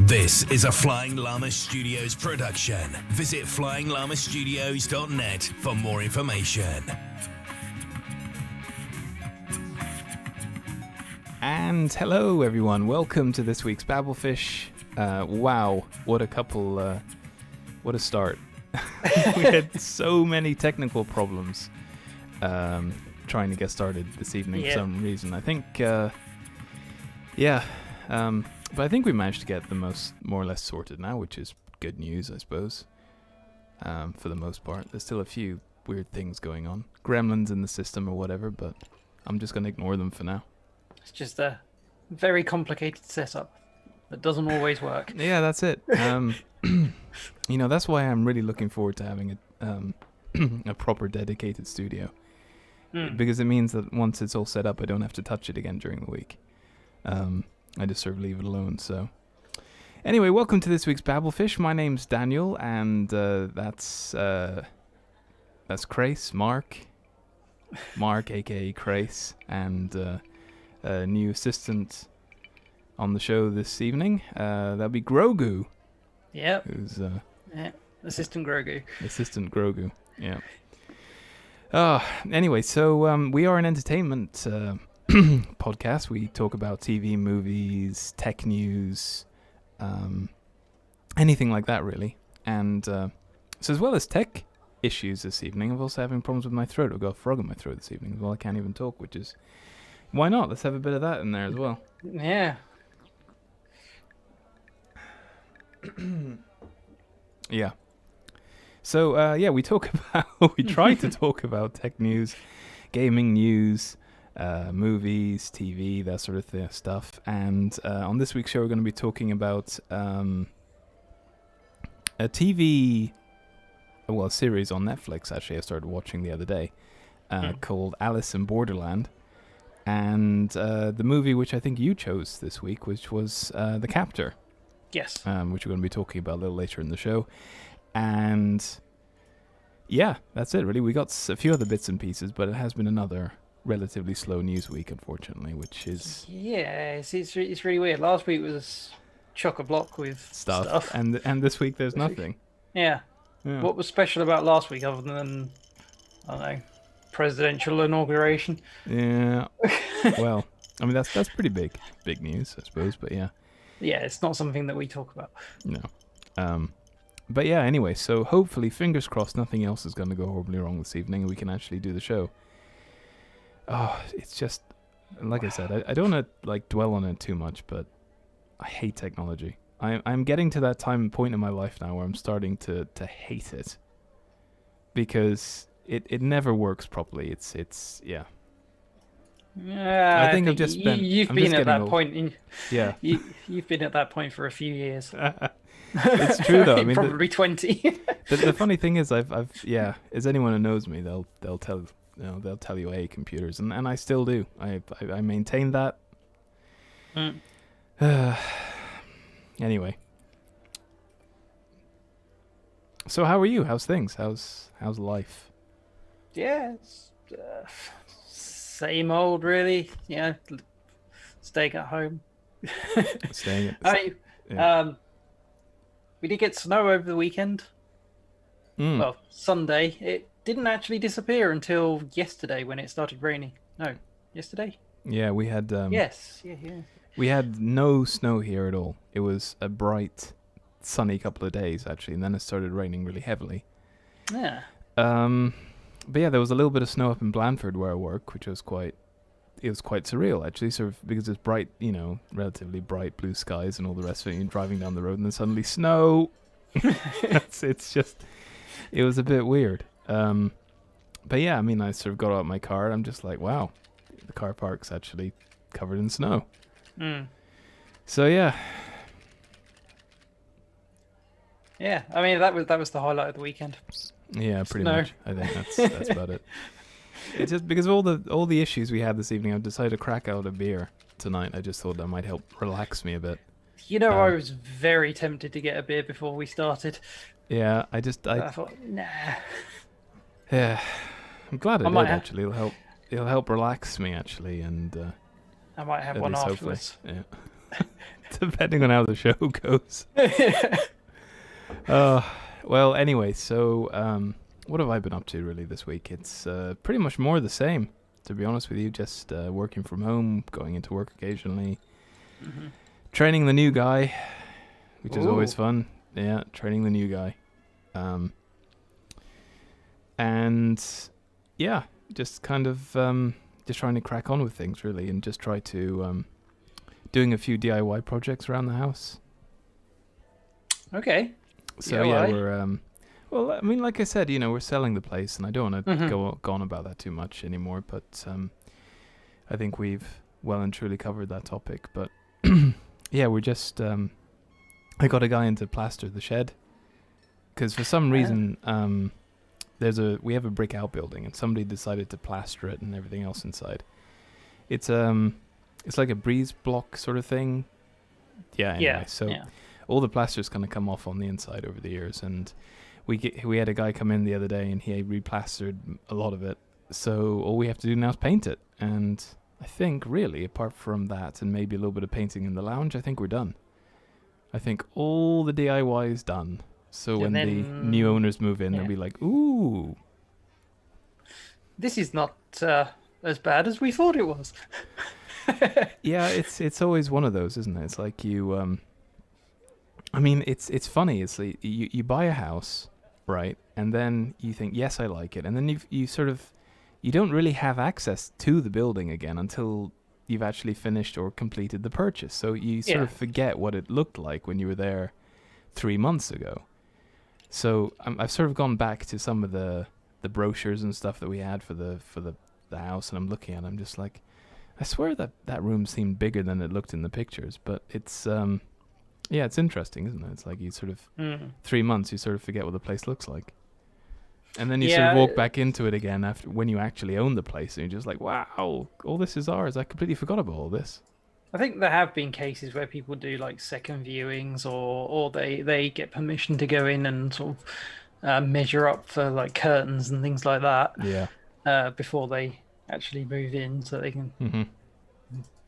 This is a Flying Llama Studios production. Visit flyinglamastudios.net for more information. And hello everyone, welcome to this week's Babblefish. Wow, what a couple, what a start. We had so many technical problems trying to get started this evening for some reason. I think, but I think we managed to get the more or less sorted now, which is good news, I suppose, for the most part. There's still a few weird things going on. Gremlins in the system or whatever, but I'm just going to ignore them for now. It's just a very complicated setup that doesn't always work. Yeah, that's it. That's why I'm really looking forward to having a proper dedicated studio. Because it means that once it's all set up, I don't have to touch it again during the week. I just sort of leave it alone. So, anyway, welcome to this week's Babblefish. My name's Daniel, and that's Crace, Mark, aka Crace, and a new assistant on the show this evening. That'll be Grogu. Yep. Who's Assistant Grogu. Assistant Grogu. Yeah. Anyway, so we are an entertainment podcast. We talk about TV, movies, tech news, anything like that, really. And so as well as tech issues this evening, I'm also having problems with my throat. I've got a frog in my throat this evening as well. I can't even talk, which is... Why not? Let's have a bit of that in there as well. Yeah. Yeah. So, we try to talk about tech news, gaming news, movies, TV, that sort of stuff. And on this week's show, we're going to be talking about a series on Netflix, actually, I started watching the other day, called Alice in Borderland. And the movie which I think you chose this week, which was The Captor. Yes. Which we're going to be talking about a little later in the show. And yeah, that's it really. We got a few other bits and pieces, but it has been another relatively slow news week, unfortunately, which is... Yeah, it's really weird. Last week was chock-a-block with stuff. And this week there's nothing. Yeah. What was special about last week other than, I don't know, presidential inauguration? Yeah. Well, I mean, that's pretty big news, I suppose, but yeah. Yeah, it's not something that we talk about. No. But yeah, anyway, so hopefully, fingers crossed, nothing else is going to go horribly wrong this evening and we can actually do the show. Oh, it's just, like I said, I don't want to dwell on it too much, but I hate technology. I'm getting to that point in my life now where I'm starting to hate it. Because it never works properly. It's yeah. Yeah, I think I've just spent... You've been at that point. Yeah. You've been at that point for a few years. It's true though. I mean, probably 20. the funny thing is, I've as anyone who knows me, they'll tell you, hey, computers, and I still do. I maintain that. Anyway. So how are you? How's things? How's life? Yeah, it's same old, really. Yeah, staying at home. We did get snow over the weekend. Well, Sunday. It didn't actually disappear until yesterday when it started raining. No, yesterday? Yeah, we had... yes, yeah. We had no snow here at all. It was a bright, sunny couple of days, actually, and then it started raining really heavily. Yeah. But yeah, there was a little bit of snow up in Blandford where I work, which was quite surreal, actually, sort of, because it's bright, relatively bright blue skies and all the rest of it, and driving down the road and then suddenly snow. It was a bit weird. But yeah, I mean, I sort of got out of my car and I'm just like, wow, the car park's actually covered in snow. So yeah. Yeah, I mean, that was the highlight of the weekend. Yeah, pretty much. I think that's about it. It's just because of all the issues we had this evening, I decided to crack out a beer tonight. I just thought that might help relax me a bit. I was very tempted to get a beer before we started. Yeah, I thought, nah. Yeah, I'm glad I did, actually. It'll help relax me, actually, and I might have one afterwards. Yeah. depending on how the show goes. Well, anyway, so what have I been up to really this week? It's pretty much more the same, to be honest with you. Just working from home, going into work occasionally, training the new guy, which is always fun. Yeah, training the new guy. And yeah, just kind of just trying to crack on with things really, and just try to doing a few DIY projects around the house. Okay. So yeah, we're well, I mean, like I said, we're selling the place, and I don't want to go on about that too much anymore. But I think we've well and truly covered that topic. But yeah, we're just I got a guy in to plaster the shed because for some reason we have a brick outbuilding, and somebody decided to plaster it and everything else inside. It's like a breeze block sort of thing. Yeah. Anyway, all the plaster's going to come off on the inside over the years, and we had a guy come in the other day, and he replastered a lot of it. So all we have to do now is paint it, and I think really, apart from that and maybe a little bit of painting in the lounge, I think we're done. I think all the DIY is done. So when the new owners move in, they'll be like, "Ooh, this is not as bad as we thought it was." Yeah, it's always one of those, isn't it? It's like you, I mean, it's funny. It's like you buy a house, right? And then you think, yes, I like it, and then you don't really have access to the building again until you've actually finished or completed the purchase. So you sort of forget what it looked like when you were there 3 months ago. So I've sort of gone back to some of the brochures and stuff that we had for the house, and I'm looking at it, I'm just like, I swear that room seemed bigger than it looked in the pictures. But it's it's interesting, isn't it? It's like you sort of 3 months, you sort of forget what the place looks like, and then you sort of walk back into it again after when you actually own the place, and you're just like, wow, all this is ours. I completely forgot about all this. I think there have been cases where people do like second viewings, or they get permission to go in and sort of measure up for like curtains and things like that. Yeah. Before they actually move in, so they can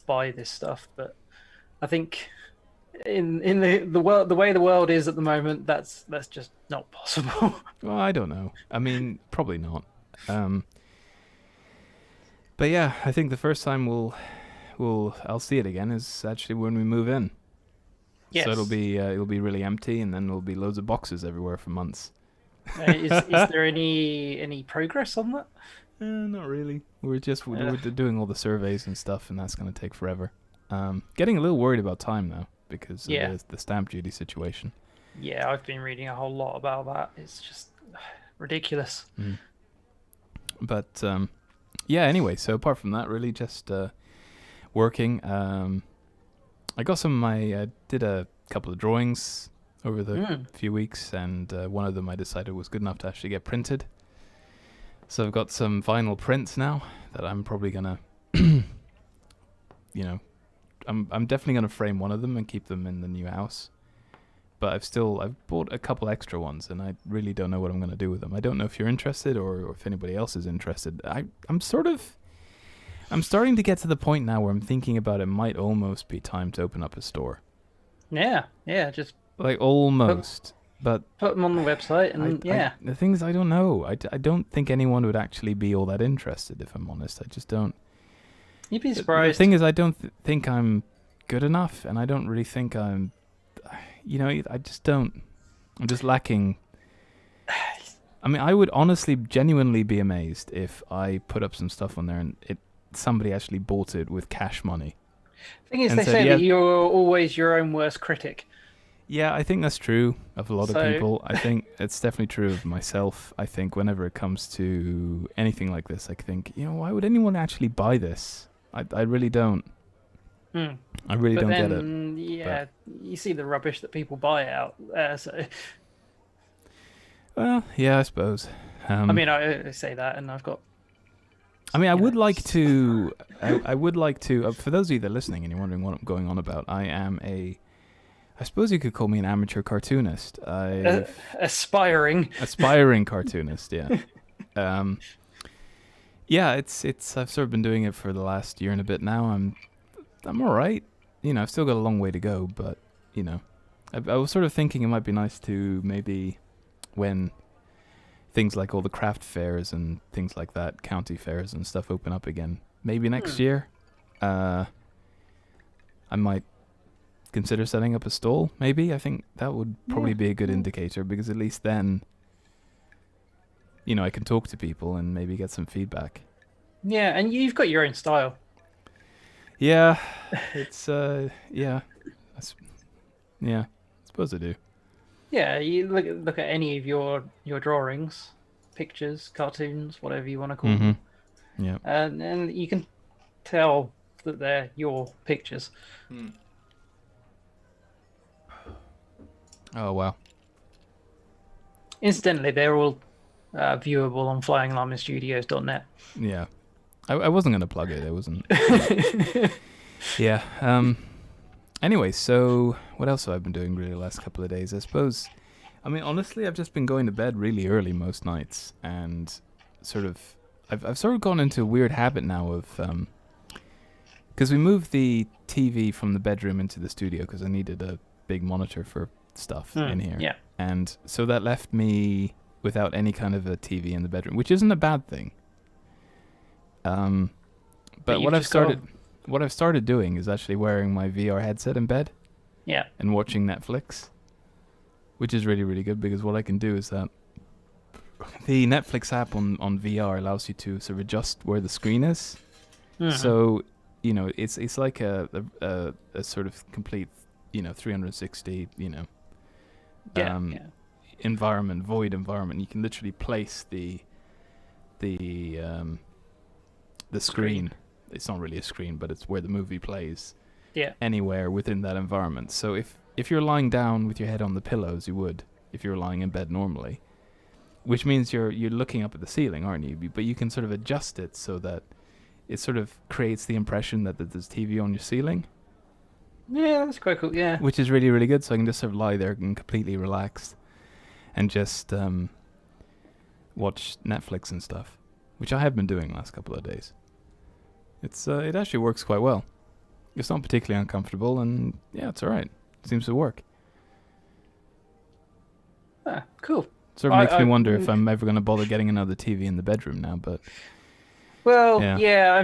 buy this stuff. But I think in the world, the way the world is at the moment, that's just not possible. Well, I don't know. I mean, probably not. But yeah, I think the first time I'll see it again is actually when we move in. Yes. So it'll be really empty, and then there'll be loads of boxes everywhere for months. Is there any progress on that? Not really. We're doing all the surveys and stuff, and that's going to take forever. Getting a little worried about time now because of the stamp duty situation. Yeah, I've been reading a whole lot about that. It's just ridiculous. But anyway, so apart from that, really just working. I got I did a couple of drawings over the few weeks, and one of them I decided was good enough to actually get printed. So I've got some vinyl prints now that I'm probably gonna, I'm definitely gonna frame one of them and keep them in the new house. But I've bought a couple extra ones, and I really don't know what I'm gonna do with them. I don't know if you're interested or if anybody else is interested. I'm starting to get to the point now where I'm thinking about it might almost be time to open up a store. Yeah, just like almost. But put them on the website, and the thing is, I don't know. I don't think anyone would actually be all that interested, if I'm honest. I just don't. You'd be surprised. The thing is, I don't think I'm good enough, and I don't really think I'm. I just don't. I'm just lacking. I mean, I would honestly, genuinely be amazed if I put up some stuff on there and somebody actually bought it with cash money. The thing is, they say that you're always your own worst critic. Yeah, I think that's true of a lot of people. I think it's definitely true of myself. I think whenever it comes to anything like this, I think, why would anyone actually buy this? I really don't. I really don't get it. Yeah, you see the rubbish that people buy out there, so... Well, yeah, I suppose. I mean, I say that, and I've got... I mean, I would like to... for those of you that are listening and you're wondering what I'm going on about, I suppose you could call me an amateur cartoonist. Aspiring cartoonist, yeah. I've sort of been doing it for the last year and a bit now. I'm all right. I've still got a long way to go, but I was sort of thinking it might be nice to maybe when things like all the craft fairs and things like that, county fairs and stuff open up again, maybe next year, I might consider setting up a stall. Maybe I think that would probably be a good indicator, because at least then, I can talk to people and maybe get some feedback. Yeah, and you've got your own style. Yeah, it's yeah, I suppose I do. Yeah, you look at any of your drawings, pictures, cartoons, whatever you want to call them. Yeah, and you can tell that they're your pictures. Oh wow. Incidentally, they're all viewable on flyinglamastudios.net. Yeah, I wasn't gonna plug it. I wasn't. Yeah. Anyway, so what else have I been doing really the last couple of days? I suppose, honestly, I've just been going to bed really early most nights, and I've sort of gone into a weird habit now of, because we moved the TV from the bedroom into the studio because I needed a big monitor for stuff in here. Yeah. And so that left me without any kind of a TV in the bedroom, which isn't a bad thing. But what I've started doing is actually wearing my VR headset in bed. Yeah. And watching Netflix, which is really, really good, because what I can do is that the Netflix app on VR allows you to sort of adjust where the screen is. Mm-hmm. So, it's like a sort of complete, 360, environment, void environment. You can literally place the screen. It's not really a screen, but it's where the movie plays. Yeah. Anywhere within that environment. So if you're lying down with your head on the pillows, you would if you're lying in bed normally, which means you're looking up at the ceiling, aren't you? But you can sort of adjust it so that it sort of creates the impression that there's TV on your ceiling. Yeah, that's quite cool. Yeah. Which is really, really good. So I can just sort of lie there and completely relaxed and just watch Netflix and stuff, which I have been doing the last couple of days. It actually works quite well. It's not particularly uncomfortable, and yeah, it's all right. It seems to work. Ah, cool. Sort of makes me wonder if I'm ever going to bother getting another TV in the bedroom now, but... Well, yeah,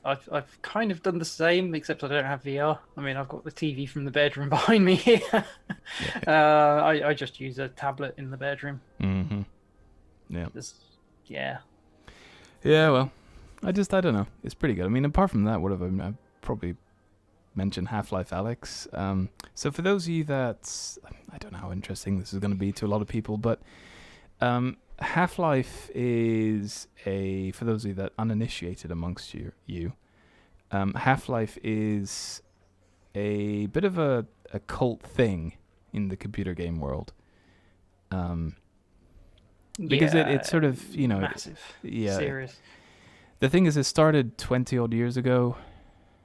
I've kind of done the same, except I don't have VR. I've got the TV from the bedroom behind me here. I just use a tablet in the bedroom. Mm-hmm. Yeah. Yeah, well, I don't know. It's pretty good. Apart from that, I've probably mentioned Half-Life Alyx. So for those of you that... I don't know how interesting this is going to be to a lot of people, but Half-Life is for those of you that uninitiated amongst you, Half-Life is a bit of a cult thing in the computer game world. Because it's sort of, massive series. The thing is, it started 20 odd years ago.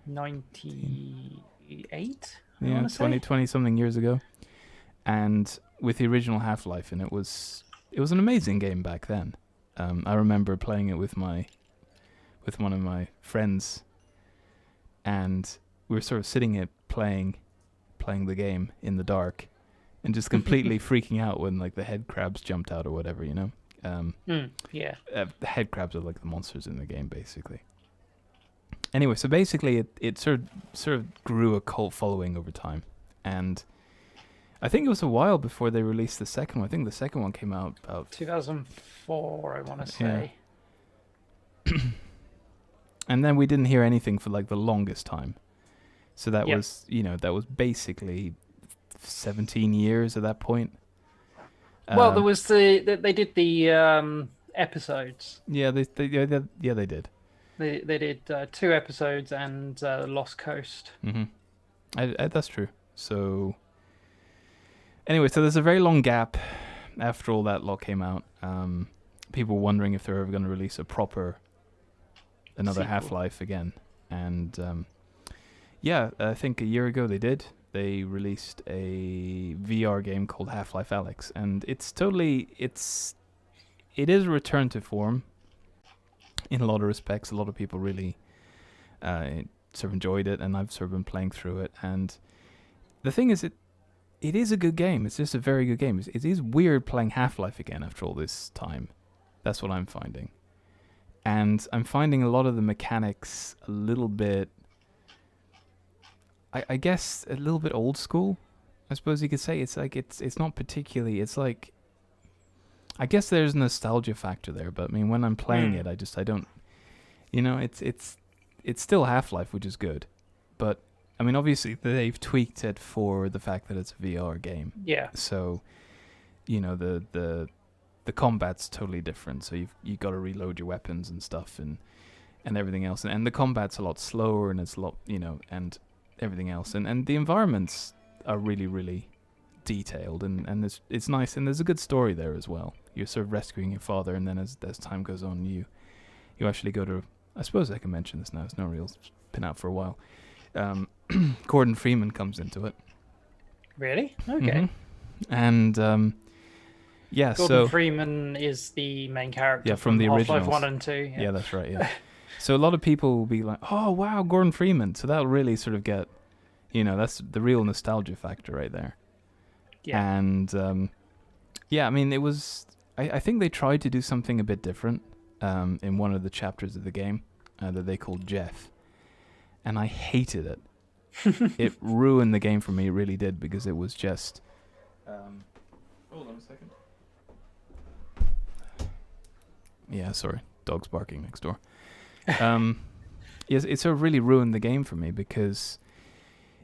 98? Yeah, 20 something years ago. And with the original Half-Life, and it was an amazing game back then. I remember playing it with one of my friends, and we were sort of sitting here playing the game in the dark, and just completely freaking out when like the head crabs jumped out or whatever, Yeah. The head crabs are like the monsters in the game, basically. Anyway, so basically it sort of grew a cult following over time, and I think it was a while before they released the second one. I think the second one came out about 2004, I want to say. Yeah. And then we didn't hear anything for like the longest time. So that was, that was basically 17 years at that point. Well, there was they did the episodes. Yeah, they did. They did 2 episodes and Lost Coast. Mm-hmm. That's true. So anyway, so there's a very long gap after all that lot came out. People were wondering if they're ever going to release another Half-Life again. And I think a year ago they did. They released a VR game called Half-Life Alyx, and it is a return to form in a lot of respects. A lot of people really sort of enjoyed it, and I've sort of been playing through it. And the thing is, it is a good game. It's just a very good game. It is weird playing Half-Life again after all this time. That's what I'm finding. And I'm finding a lot of the mechanics a little bit, I guess, a little bit old school, I suppose you could say. It's like, it's not particularly, it's like, I guess there's a nostalgia factor there, but I mean, when I'm playing it, I don't, it's still Half-Life, which is good. But, I mean, obviously, they've tweaked it for the fact that it's a VR game. Yeah. So, the combat's totally different. So you've got to reload your weapons and stuff and everything else. And the combat's a lot slower, and it's a lot, and everything else. And the environments are really, really detailed, and it's nice. And there's a good story there as well. You're sort of rescuing your father, and then as time goes on, you actually go to, I suppose I can mention this now, it's no real, it's been out for a while. Gordon Freeman comes into it. Really? Okay. Mm-hmm. And Gordon Freeman is the main character from the Half-Life originals. 1 and 2. Yeah, that's right, yeah. So a lot of people will be like, oh, wow, Gordon Freeman. So that'll really sort of get, that's the real nostalgia factor right there. Yeah. And, I mean, it was, I think they tried to do something a bit different in one of the chapters of the game that they called Jeff. And I hated it. It ruined the game for me, it really did, because it was just... hold on a second. Yeah, sorry. Dog's barking next door. Yes, it sort of really ruined the game for me, because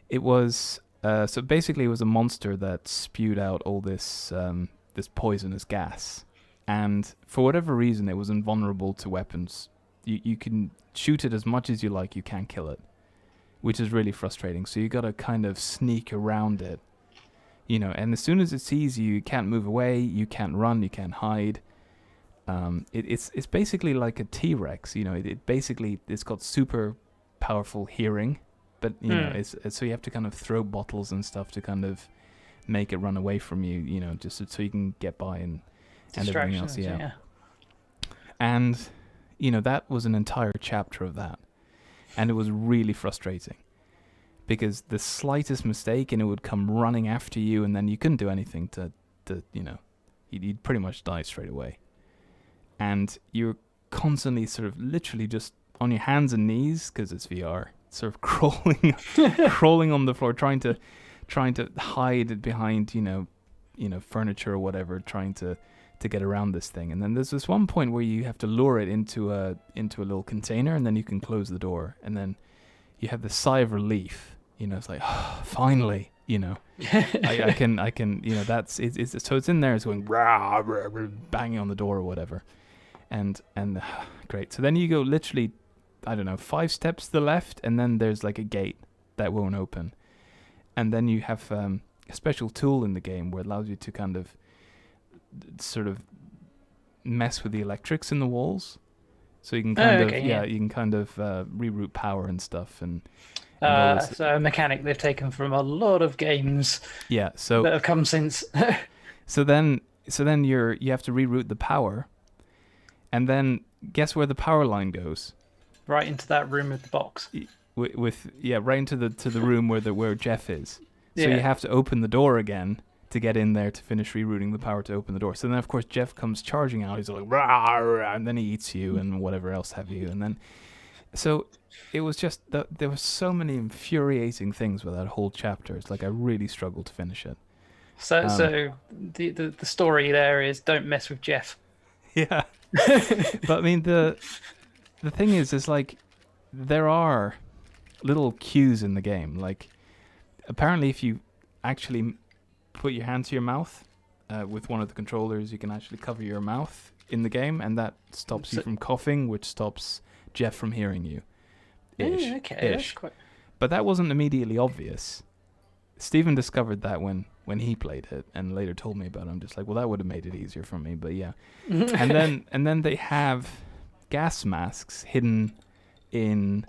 it was... so basically it was a monster that spewed out all this this poisonous gas. And for whatever reason, it was invulnerable to weapons. You can shoot it as much as you like, you can't kill it, which is really frustrating. So you got to kind of sneak around it, and as soon as it sees you, you can't move away, you can't run, you can't hide. It's basically like a T-Rex, it's got super powerful hearing, but it's so you have to kind of throw bottles and stuff to kind of make it run away from you, just so you can get by and everything else. Yeah. And that was an entire chapter of that, and it was really frustrating because the slightest mistake and it would come running after you, and then you couldn't do anything to you'd pretty much die straight away. And you're constantly sort of literally just on your hands and knees, because it's VR, sort of crawling on the floor, trying to hide behind furniture or whatever, trying to get around this thing. And then there's this one point where you have to lure it into a little container, and then you can close the door, and then you have this sigh of relief. It's like, oh, finally. I can. That's it's so it's in there. It's going rah, rah, rah, banging on the door or whatever, and great. So then you go literally, I don't know, 5 steps to the left, and then there's like a gate that won't open, and then you have a special tool in the game where it allows you to kind of sort of mess with the electrics in the walls, so you can you can kind of reroute power and stuff and. So a mechanic they've taken from a lot of games. Yeah, so that have come since. so then you have to reroute the power, and then guess where the power line goes? Right into that room with the box. Right into the room where Jeff is. So Yeah. you have to open the door again to get in there to finish rerouting the power to open the door. So then of course Jeff comes charging out. He's like rah, rah, and then he eats you and whatever else have you, and then. So it was just there were so many infuriating things with that whole chapter. It's like I really struggled to finish it. So the story there is don't mess with Jeff. Yeah, but I mean the thing is like there are little cues in the game. Like apparently, if you actually put your hand to your mouth with one of the controllers, you can actually cover your mouth in the game, and that stops you from coughing, which stops Jeff from hearing you. Okay, that's quite... But that wasn't immediately obvious. Stephen discovered that when he played it, and later told me about it. I'm just like, well, that would have made it easier for me. But yeah, and then they have gas masks hidden in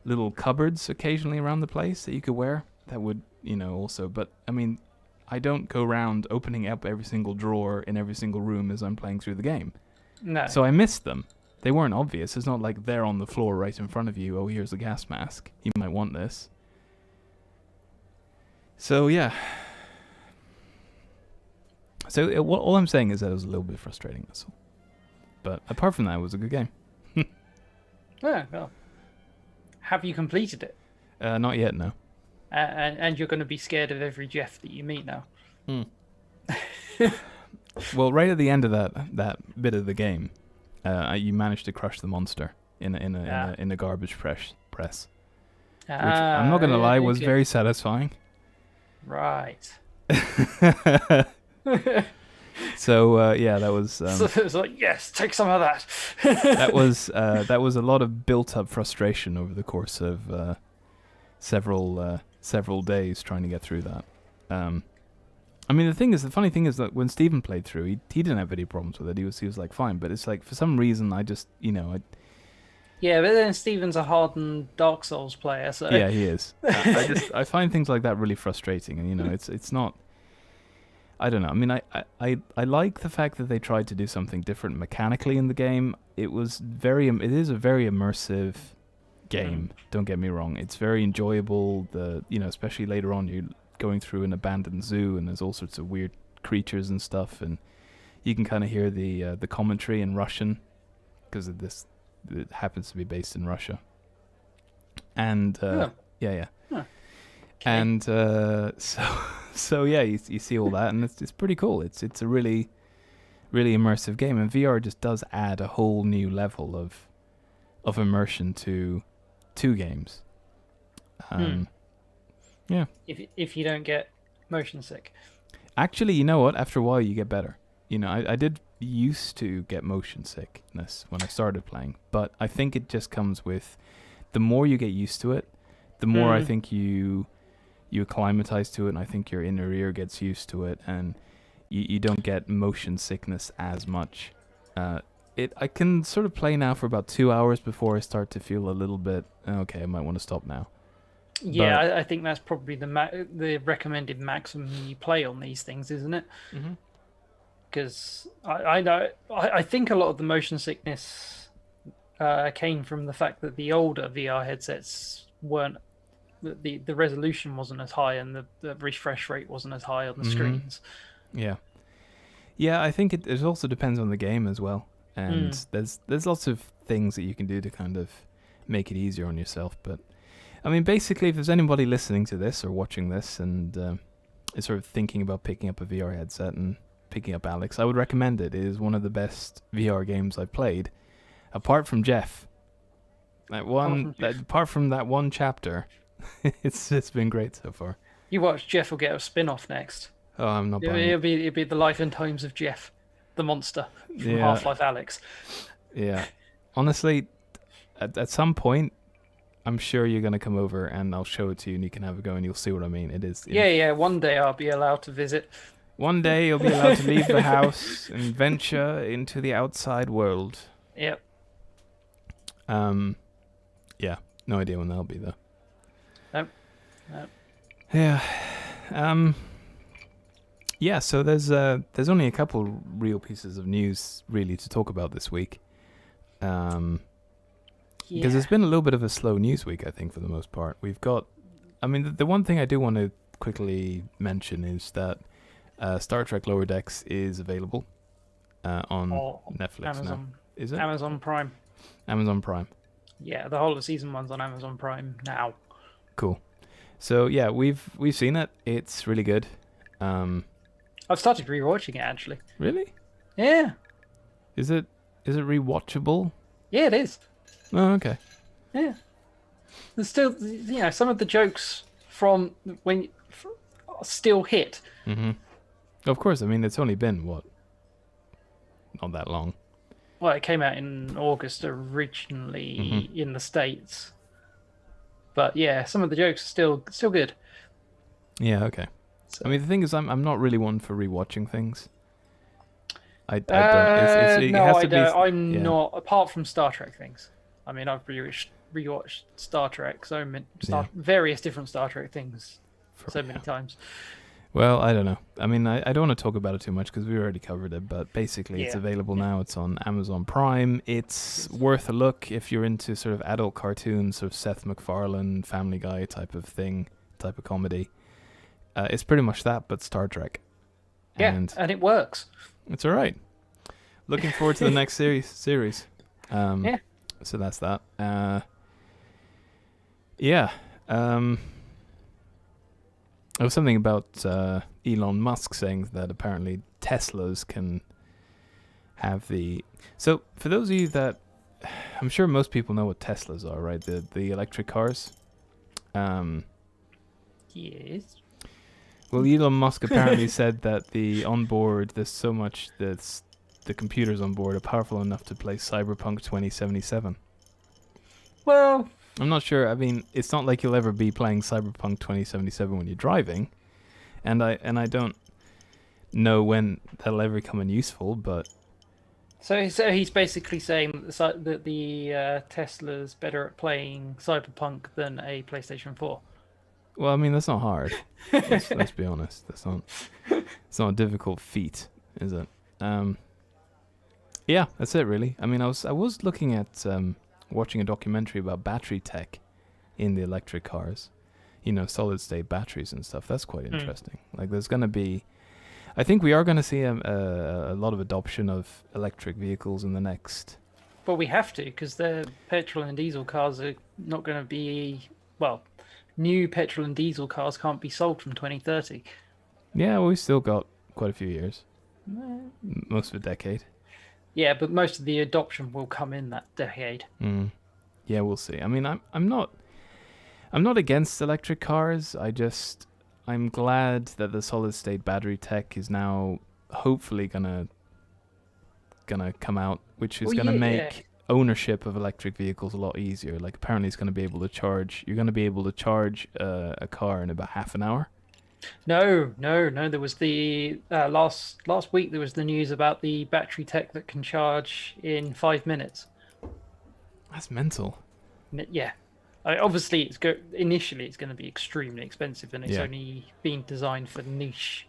little cupboards occasionally around the place that you could wear. That would also. But I mean, I don't go around opening up every single drawer in every single room as I'm playing through the game. No. So I missed them. They weren't obvious. It's not like they're on the floor right in front of you. Oh, here's a gas mask. You might want this. So, yeah. So, all I'm saying is that it was a little bit frustrating, that's all. But apart from that, it was a good game. Yeah, well. Have you completed it? Not yet, no. And you're going to be scared of every Jeff that you meet now. Well, right at the end of that bit of the game, you managed to crush the monster in a garbage press, which I'm not gonna lie was very satisfying. Right. So yeah, that was. So it was like, yes, take some of that. that was a lot of built-up frustration over the course of several days trying to get through that. I mean, the funny thing is that when Stephen played through, he didn't have any problems with it. He was like fine, but it's like for some reason I just Yeah, but then Stephen's a hardened Dark Souls player, so yeah, he is. I find things like that really frustrating, and it's not. I don't know. I mean, I like the fact that they tried to do something different mechanically in the game. It is a very immersive game. Don't get me wrong. It's very enjoyable. Especially later on, you're going through an abandoned zoo and there's all sorts of weird creatures and stuff, and you can kind of hear the commentary in Russian because of this. It happens to be based in Russia. And yeah. Huh. Okay. And so yeah, you see all that, and it's pretty cool. It's a really, really immersive game, and VR just does add a whole new level of immersion to games. Yeah. If you don't get motion sick. Actually, you know what? After a while, you get better. I did used to get motion sickness when I started playing, but I think it just comes with the more you get used to it, the more I think you acclimatize to it, and I think your inner ear gets used to it, and you don't get motion sickness as much. I can sort of play now for about 2 hours before I start to feel a little bit, okay, I might want to stop now. Yeah, but I think that's probably the recommended maximum you play on these things, isn't it? Mm-hmm. Because I think a lot of the motion sickness came from the fact that the older VR headsets weren't, the resolution wasn't as high and the refresh rate wasn't as high on the screens. Yeah, I think it also depends on the game as well, and there's lots of things that you can do to kind of make it easier on yourself. But I mean, basically, if there's anybody listening to this or watching this and is sort of thinking about picking up a VR headset and picking up Alex, I would recommend it. It is one of the best VR games I've played, apart from Jeff. Apart from that one chapter, it's been great so far. You watch Jeff will get a spin-off next. Oh, I'm not buying It'll be the life and times of Jeff, the monster from Half-Life Alex. Yeah, honestly, at some point, I'm sure you're gonna come over and I'll show it to you and you can have a go and you'll see what I mean. It is. Yeah. One day I'll be allowed to visit. One day you'll be allowed to leave the house and venture into the outside world. Yep. Yeah, no idea when that'll be though. Nope. Yeah. Yeah, so there's only a couple real pieces of news really to talk about this week. Because it's been a little bit of a slow news week, I think, for the most part. We've got, I mean, the one thing I do want to quickly mention is that Star Trek Lower Decks is available on Netflix Amazon. now. Is it? Amazon Prime. Amazon Prime. Yeah, the whole of season 1's on Amazon Prime now. Cool. So yeah, we've seen it. It's really good. I've started rewatching it actually. Really? Yeah. Is it rewatchable? Yeah, it is. Oh, okay. Yeah. There's still, some of the jokes from when still hit. Mm-hmm. Of course. I mean, it's only been not that long. Well, it came out in August originally in the States. But yeah, some of the jokes are still good. Yeah, okay. So. I mean, the thing is, I'm not really one for rewatching things. I don't. I don't. I'm not. Apart from Star Trek things. I mean, I've rewatched Star Trek various different Star Trek things many times. Well, I don't know. I mean, I don't want to talk about it too much because we already covered it, but basically it's Yeah. available now. It's on Amazon Prime. It's worth a look if you're into sort of adult cartoons, sort of Seth MacFarlane, Family Guy type of thing, type of comedy. It's pretty much that, but Star Trek. Yeah, And and it works. it's all right. Looking forward to the next series. Yeah. So that's that. Yeah. There was something about Elon Musk saying that apparently Teslas can have the... So, for those of you that... I'm sure most people know what Teslas are, right? The electric cars. Yes. Well, Elon Musk apparently said that the onboard, there's so much that the computers on board are powerful enough to play Cyberpunk 2077. Well, I'm not sure. I mean, it's not like you'll ever be playing Cyberpunk 2077 when you're driving, and I don't know when that'll ever come in useful. But so he's basically saying that the Tesla's better at playing Cyberpunk than a PlayStation 4. well, I mean, that's not hard. Let's be honest. It's not a difficult feat, is it? Yeah, that's it really. I mean, I was looking at watching a documentary about battery tech in the electric cars, solid state batteries and stuff. That's quite interesting. Like there's going to be, I think we are going to see a lot of adoption of electric vehicles in the next. But we have to, because the petrol and diesel cars are not going to be, well, new petrol and diesel cars can't be sold from 2030. Yeah, well, we've still got quite a few years, most of a decade. Yeah, but most of the adoption will come in that decade. Yeah, we'll see. I mean, I'm not against electric cars. I'm glad that the solid state battery tech is now hopefully gonna come out, which is gonna make ownership of electric vehicles a lot easier. Like apparently, it's gonna be able to charge. You're gonna be able to charge a car in about half an hour. No. There was the last week. There was the news about the battery tech that can charge in 5 minutes. That's mental. Yeah, obviously initially it's going to be extremely expensive, and it's only been designed for niche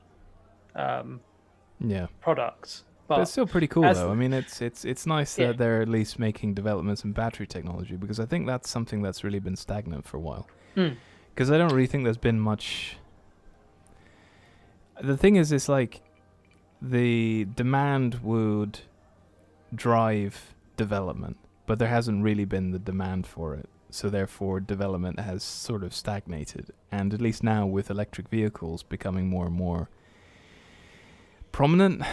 products. But it's still pretty cool, though. I mean, it's nice that they're at least making developments in battery technology, because I think that's something that's really been stagnant for a while. Because I don't really think there's been much. The thing is, it's like the demand would drive development, but there hasn't really been the demand for it. So therefore, development has sort of stagnated. And at least now, with electric vehicles becoming more and more prominent,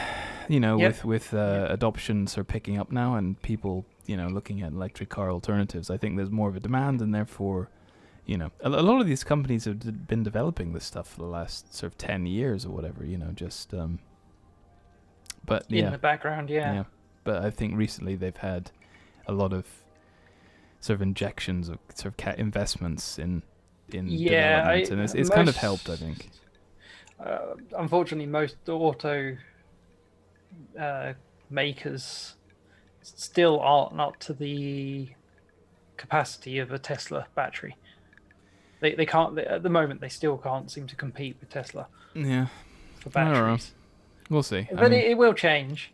with adoptions are picking up now, and people, looking at electric car alternatives, I think there's more of a demand, and therefore, a lot of these companies have been developing this stuff for the last sort of 10 years or whatever, but in the background, yeah. But I think recently they've had a lot of sort of injections of sort of investments in development, and it's kind of helped, I think. Unfortunately, most auto makers still aren't up to the capacity of a Tesla battery. They can't, at the moment, they still can't seem to compete with Tesla. Yeah. For batteries. We'll see. But it will change.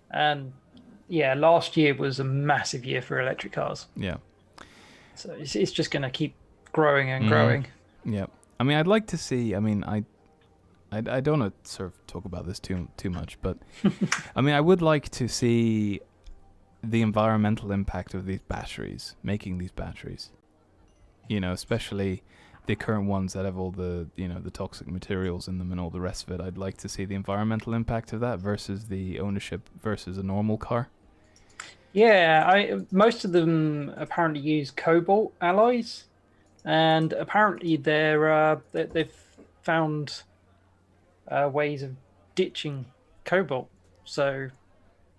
And yeah, last year was a massive year for electric cars. Yeah. So it's just going to keep growing and growing. Yeah. I mean, I'd like to see, I don't want to sort of talk about this too much, but I mean, I would like to see the environmental impact of these batteries, making these batteries. Especially the current ones that have all the, the toxic materials in them and all the rest of it. I'd like to see the environmental impact of that versus the ownership versus a normal car. Yeah, most of them apparently use cobalt alloys, and apparently they've found ways of ditching cobalt. So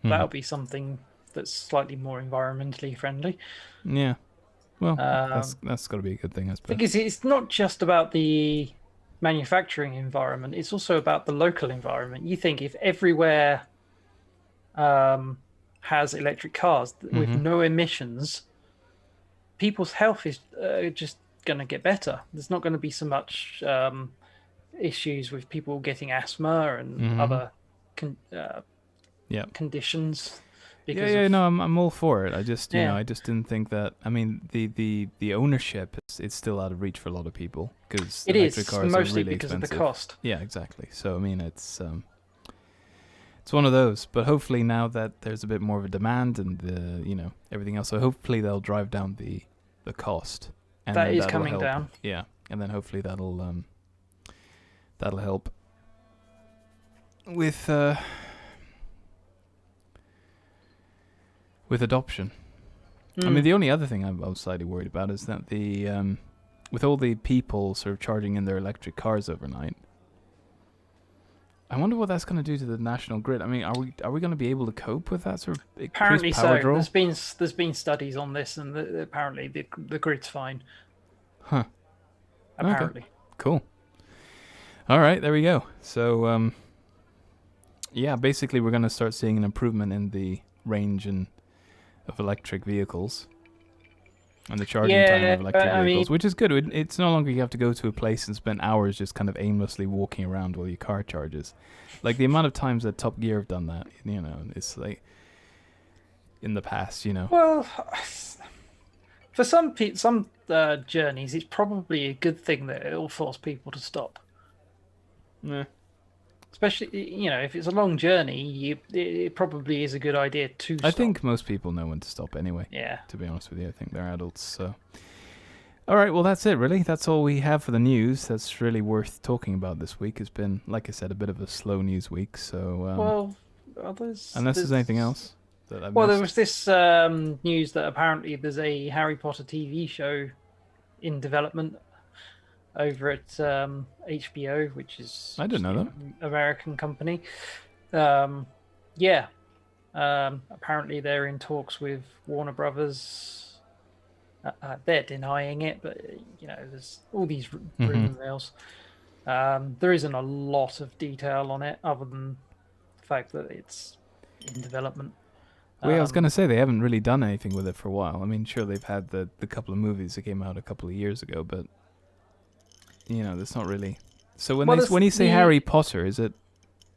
that'll be something that's slightly more environmentally friendly. Yeah. Well, that's got to be a good thing, I suppose. Because it's not just about the manufacturing environment; it's also about the local environment. You think if everywhere has electric cars with no emissions, people's health is just going to get better. There's not going to be so much issues with people getting asthma and other conditions. No, I'm all for it. I just, I just didn't think that. I mean, the ownership it's still out of reach for a lot of people because electric cars mostly are really because expensive. of the cost. Yeah, exactly. So I mean, it's one of those. But hopefully now that there's a bit more of a demand and everything else, so hopefully they'll drive down the cost. And that is that'll coming help. down. Yeah, and then hopefully that'll help with adoption. I mean, the only other thing I was slightly worried about is that with all the people sort of charging in their electric cars overnight, I wonder what that's going to do to the national grid. I mean, are we going to be able to cope with that sort of apparently power so? draw? There's been studies on this, and apparently the grid's fine. Huh. Apparently. Okay. Cool. All right, there we go. So, basically we're going to start seeing an improvement in the range of electric vehicles and the charging time of electric vehicles, which is good. It's no longer you have to go to a place and spend hours just kind of aimlessly walking around while your car charges. Like the amount of times that Top Gear have done that, it's like in the past, Well, for some journeys, it's probably a good thing that it'll force people to stop. Yeah. Especially, if it's a long journey, it probably is a good idea to stop. I think most people know when to stop anyway. Yeah. To be honest with you, I think they're adults. So, all right. Well, that's it. Really, that's all we have for the news. That's really worth talking about this week. It's been, like I said, a bit of a slow news week. So, unless there's anything else that I've missed. There was this news that apparently there's a Harry Potter TV show in development over at HBO, which is I didn't know that. American company. Apparently they're in talks with Warner Brothers. They're denying it, but there's all these rumor mills. There isn't a lot of detail on it other than the fact that it's in development. Well, I was going to say they haven't really done anything with it for a while. I mean, sure, they've had the couple of movies that came out a couple of years ago, but that's not really. So when you say Harry Potter, is it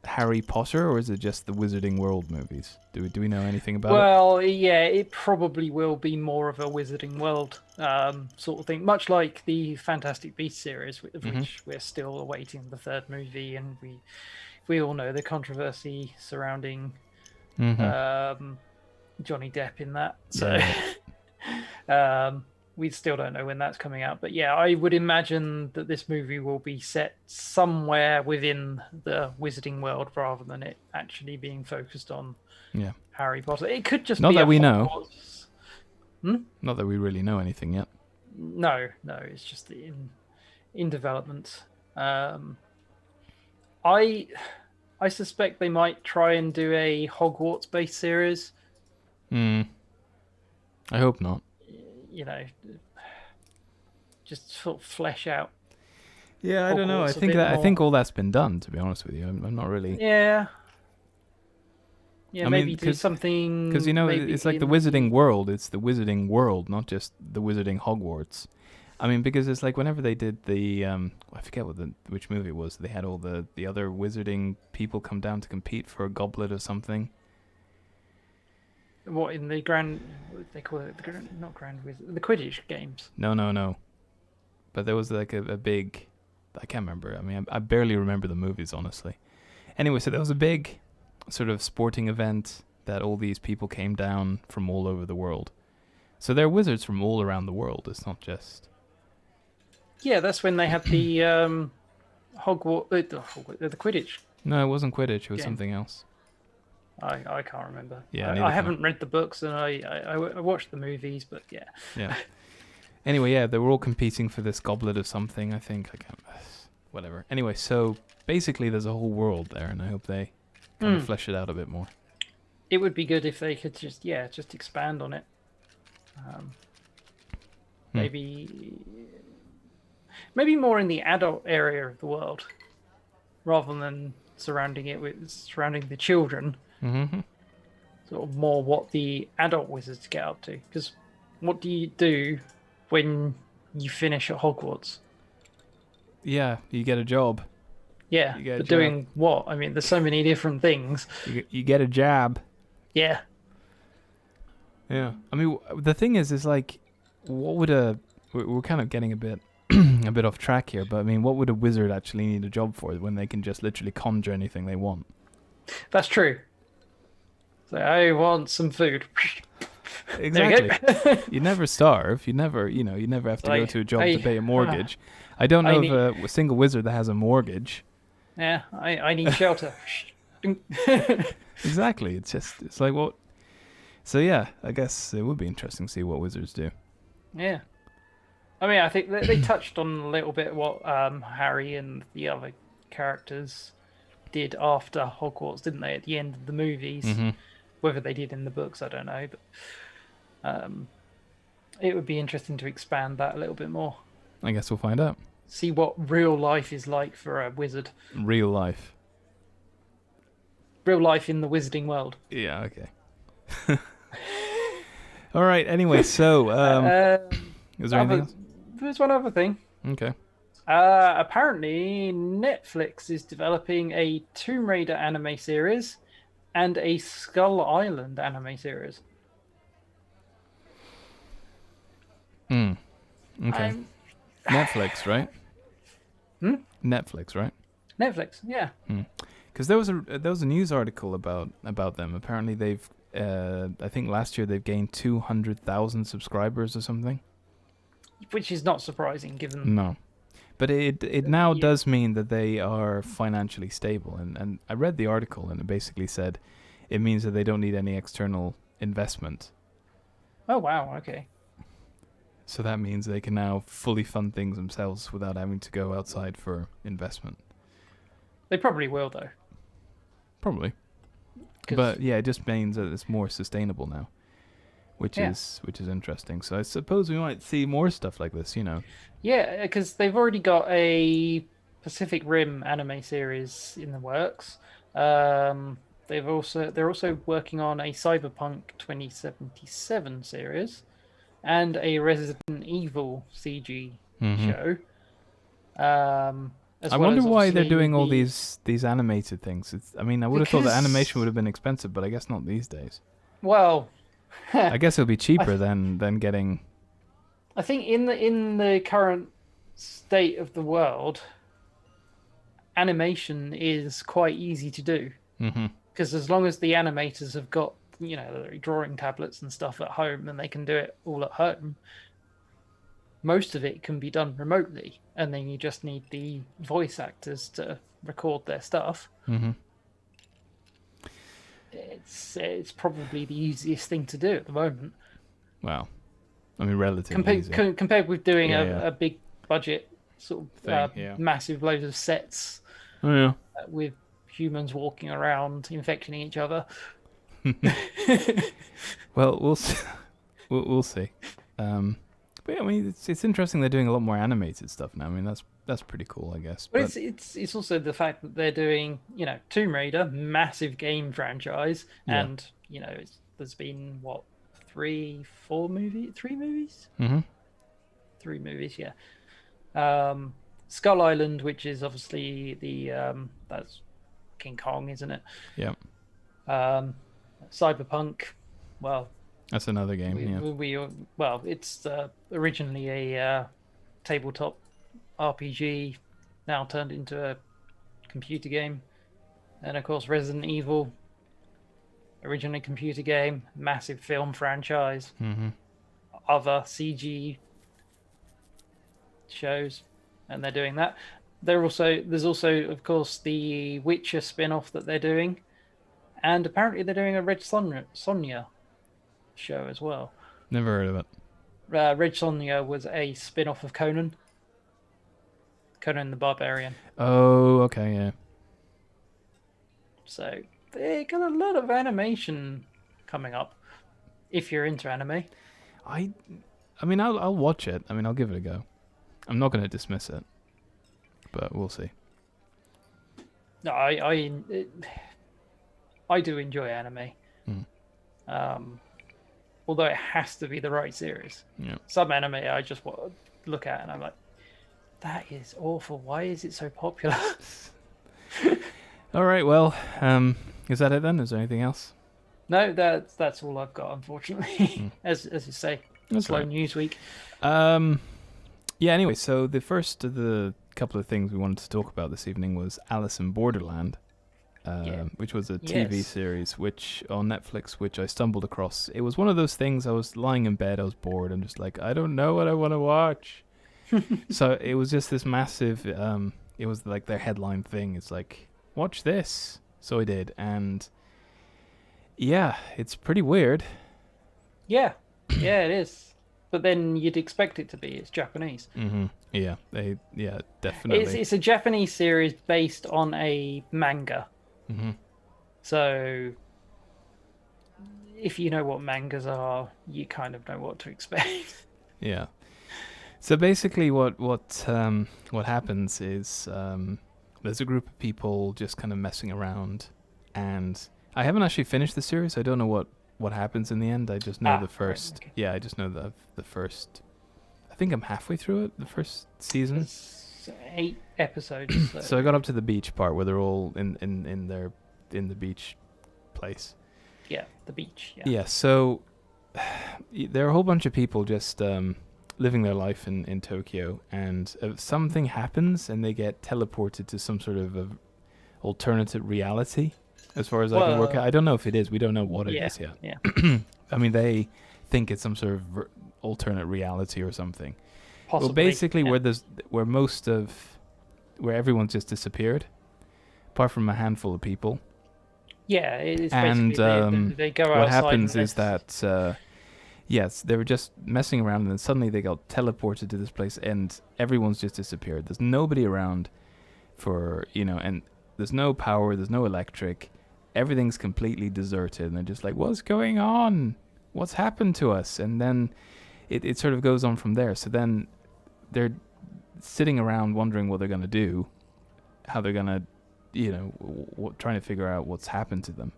Harry Potter or is it just the Wizarding World movies? Do we know anything about it? Well, yeah, it probably will be more of a Wizarding World sort of thing, much like the Fantastic Beasts series, of which we're still awaiting the third movie, and we all know the controversy surrounding Johnny Depp in that. So. Yeah. We still don't know when that's coming out, but yeah, I would imagine that this movie will be set somewhere within the Wizarding World rather than it actually being focused on Harry Potter. It could just not be that we know. Not that we really know anything yet. No, it's just in development. I suspect they might try and do a Hogwarts-based series. I hope not. Just sort of flesh out. Yeah, I don't know. I think all that's been done. To be honest with you, I'm not really. Yeah. Yeah, maybe do something. Because it's like the Wizarding World. It's the Wizarding World, not just the Wizarding Hogwarts. I mean, because it's like whenever they did the I forget which movie it was. They had all the other Wizarding people come down to compete for a goblet or something. What in the grand? What they call it not grand Wizard, the Quidditch games. No. But there was like a big, I can't remember. I mean, I barely remember the movies, honestly. Anyway, so there was a big sort of sporting event that all these people came down from all over the world. So they're wizards from all around the world. It's not just. Yeah, that's when they had the Hogwarts, the Quidditch. No, it wasn't Quidditch. It was something else. I can't remember. Yeah, I haven't read the books and I watched the movies, but yeah. Yeah. Anyway, yeah, they were all competing for this goblet of something. I think whatever. Anyway, so basically, there's a whole world there, and I hope they kind of flesh it out a bit more. It would be good if they could just expand on it. Maybe more in the adult area of the world, rather than surrounding the children. Mm-hmm. Sort of more what the adult wizards get up to. Because what do you do when you finish at Hogwarts? Yeah, you get a job. Yeah, You get a but jab. doing what? I mean, there's so many different things. You get a jab. Yeah. Yeah. I mean, the thing is like, what would we're kind of getting a bit a bit off track here, but I mean, what would a wizard actually need a job for when they can just literally conjure anything they want? That's true. So I want some food. Exactly. There you go. You never starve. You never have to go to a job to pay a mortgage. I don't know of a single wizard that has a mortgage. Yeah, I need shelter. Exactly. It's like what. So yeah, I guess it would be interesting to see what wizards do. Yeah. I mean, I think they touched on a little bit what Harry and the other characters did after Hogwarts, didn't they? At the end of the movies, whether they did in the books, I don't know, but it would be interesting to expand that a little bit more. I guess we'll find out. See what real life is like for a wizard. Real life. Real life in the wizarding world. Yeah. Okay. All right. Anyway, so is there anything else? There's one other thing. Okay. Apparently, Netflix is developing a Tomb Raider anime series and a Skull Island anime series. Okay. Netflix, right? Netflix, right? Netflix, yeah. Because there was a news article about them. Apparently, they've I think last year they've gained 200,000 subscribers or something. Which is not surprising, given. No. But it now does mean that they are financially stable. And I read the article, and it basically said it means that they don't need any external investment. Oh, wow, okay. So that means they can now fully fund things themselves without having to go outside for investment. They probably will, though. Probably. But yeah, it just means that it's more sustainable now, which is interesting. So I suppose we might see more stuff like this, you know. Yeah, because they've already got a Pacific Rim anime series in the works. They're also working on a Cyberpunk 2077 series and a Resident Evil CG show. I wonder why they're doing all these animated things. I would have thought the animation would have been expensive, but I guess not these days. Well, I guess it'll be cheaper than getting. I think in the current state of the world, animation is quite easy to do. Because as long as the animators have got drawing tablets and stuff at home, and they can do it all at home, most of it can be done remotely, and then you just need the voice actors to record their stuff. It's probably the easiest thing to do at the moment. Well, I mean, relatively easy. Compared with doing a big budget sort of thing, massive loads of sets with humans walking around infecting each other. Well, we'll see. We'll see. But yeah, I mean, it's interesting they're doing a lot more animated stuff now. I mean, that's pretty cool, I guess. But it's also the fact that they're doing, Tomb Raider, massive game franchise, and there's been three movies? Three movies, yeah. Skull Island, which is obviously that's King Kong, isn't it? Yeah. Cyberpunk, well, that's another game. It's originally a tabletop RPG, now turned into a computer game, and of course Resident Evil, originally computer game, massive film franchise, other CG shows, and they're doing that. There's also of course the Witcher spin-off that they're doing, and apparently they're doing a Red Sonja show as well. Never heard of it. Red Sonja was a spin-off of Conan the Barbarian. Oh, okay, yeah. So they got a lot of animation coming up. If you're into anime, I mean, I'll watch it. I mean, I'll give it a go. I'm not going to dismiss it, but we'll see. No, I do enjoy anime. Although it has to be the right series. Yeah. Some anime I just look at and I'm like, that is awful. Why is it so popular? All right. Well, is that it then? Is there anything else? No, that's all I've got, unfortunately. Mm. as you say, That's slow right. news week. Yeah. Anyway, so the first of the couple of things we wanted to talk about this evening was Alice in Borderland. Which was a TV series which on Netflix, which I stumbled across. It was one of those things. I was lying in bed, I was bored, and just like, I don't know what I want to watch. So it was just this massive. It was like their headline thing. It's like, watch this. So I did, and yeah, it's pretty weird. Yeah, it is. But then you'd expect it to be. It's Japanese. Mm-hmm. Yeah, definitely. It's a Japanese series based on a manga. Mm-hmm. So if you know what mangas are, you kind of know what to expect. Yeah. So basically, what happens is there's a group of people just kind of messing around, and I haven't actually finished the series. I don't know what happens in the end. I just know the first. Right, okay. Yeah, I just know the first. I think I'm halfway through it. The first season. It's 8 episodes. So I got up to the beach part where they're all in the beach place. Yeah, the beach. Yeah. Yeah. So there are a whole bunch of people just living their life in Tokyo, and something happens, and they get teleported to some sort of alternative reality. As far as I can work out, I don't know if it is. We don't know what it is yet. Yeah. I mean, they think it's some sort of alternate reality or something. Possibly. Well, basically, where everyone's just disappeared, apart from a handful of people. Yeah, it's and basically they go outside. What happens is that yes, they were just messing around, and then suddenly they got teleported to this place, and everyone's just disappeared. There's nobody around and there's no power, there's no electric. Everything's completely deserted, and they're just like, what's going on? What's happened to us? And then it sort of goes on from there. So then they're sitting around wondering what they're going to do, how they're going to, trying to figure out what's happened to them.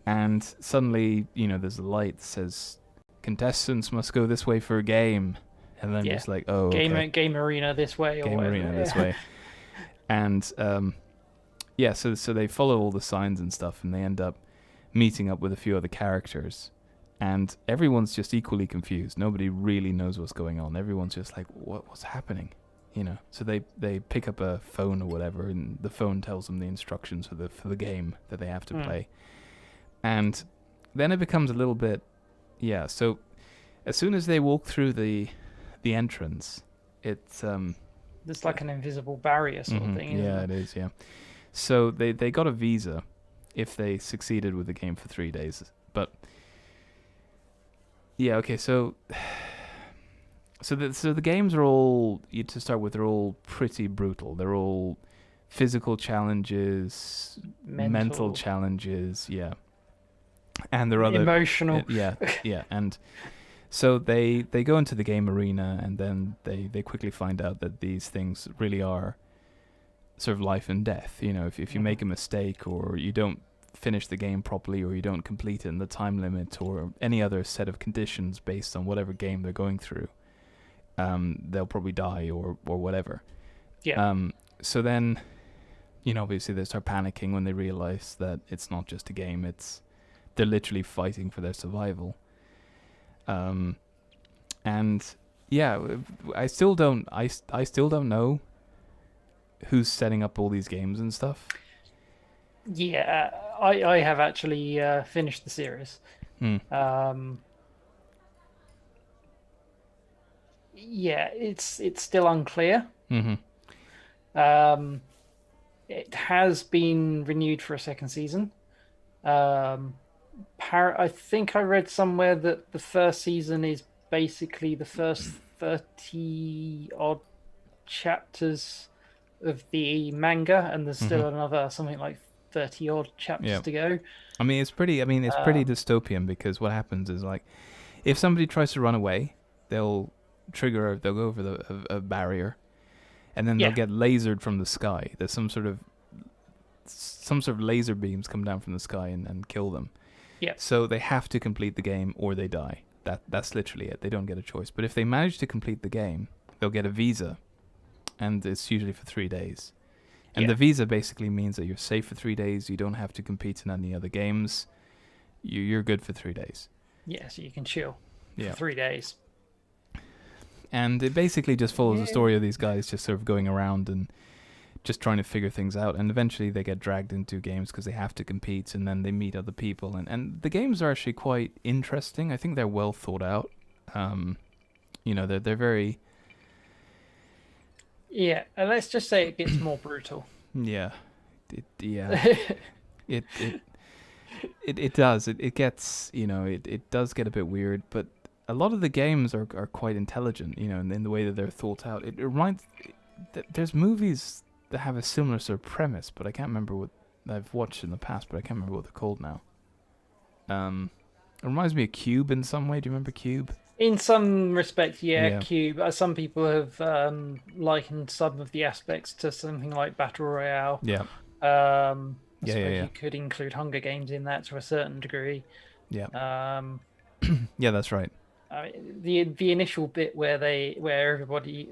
And suddenly, there's a light that says, contestants must go this way for a game. And then just like, oh, okay. Game arena this way. Game arena this way. And, so they follow all the signs and stuff, and they end up meeting up with a few other characters. And everyone's just equally confused. Nobody really knows what's going on. Everyone's just like, what's happening? So they pick up a phone or whatever, and the phone tells them the instructions for the game that they have to play. And then it becomes a little bit, so as soon as they walk through the entrance, it's there's like an invisible barrier sort of thing. Yeah, it is. Yeah. So they got a visa if they succeeded with the game for 3 days, but yeah, okay. So the games are all, to start with, they're all pretty brutal. They're all physical challenges, mental challenges, yeah. And there are other emotional. Yeah. And so they go into the game arena, and then they quickly find out that these things really are sort of life and death. If you make a mistake, or you don't finish the game properly, or you don't complete it in the time limit, or any other set of conditions based on whatever game they're going through, they'll probably die or whatever. Yeah. So then, obviously they start panicking when they realize that it's not just a game. They're literally fighting for their survival. And yeah, I still don't know who's setting up all these games and stuff. Yeah, I have actually finished the series. Yeah, it's still unclear. It has been renewed for a second season. I think I read somewhere that the first season is basically the first 30 odd chapters of the manga, and there's still another something like 30 odd chapters to go. I mean, it's pretty dystopian, because what happens is, like, if somebody tries to run away, they'll go over a barrier, and then they'll get lasered from the sky. There's some sort of laser beams come down from the sky and kill them. Yeah. So they have to complete the game or they die. That's literally it. They don't get a choice. But if they manage to complete the game, they'll get a visa, and it's usually for 3 days. And the visa basically means that you're safe for 3 days. You don't have to compete in any other games. You're good for 3 days. Yeah, so you can chill for 3 days. And it basically just follows the story of these guys just sort of going around and just trying to figure things out. And eventually they get dragged into games because they have to compete, and then they meet other people. And the games are actually quite interesting. I think they're well thought out. They're very... Yeah, and let's just say it gets more brutal. Yeah. It does. It gets, it does get a bit weird, but a lot of the games are quite intelligent, in the way that they're thought out. It reminds... There's movies that have a similar sort of premise, but I can't remember what I've watched in the past, but I can't remember what they're called now. It reminds me of Cube in some way. Do you remember Cube? In some respects, Cube. Some people have likened some of the aspects to something like Battle Royale. Yeah. I suppose you could include Hunger Games in that to a certain degree. Yeah. Yeah, that's right. I mean, the initial bit where everybody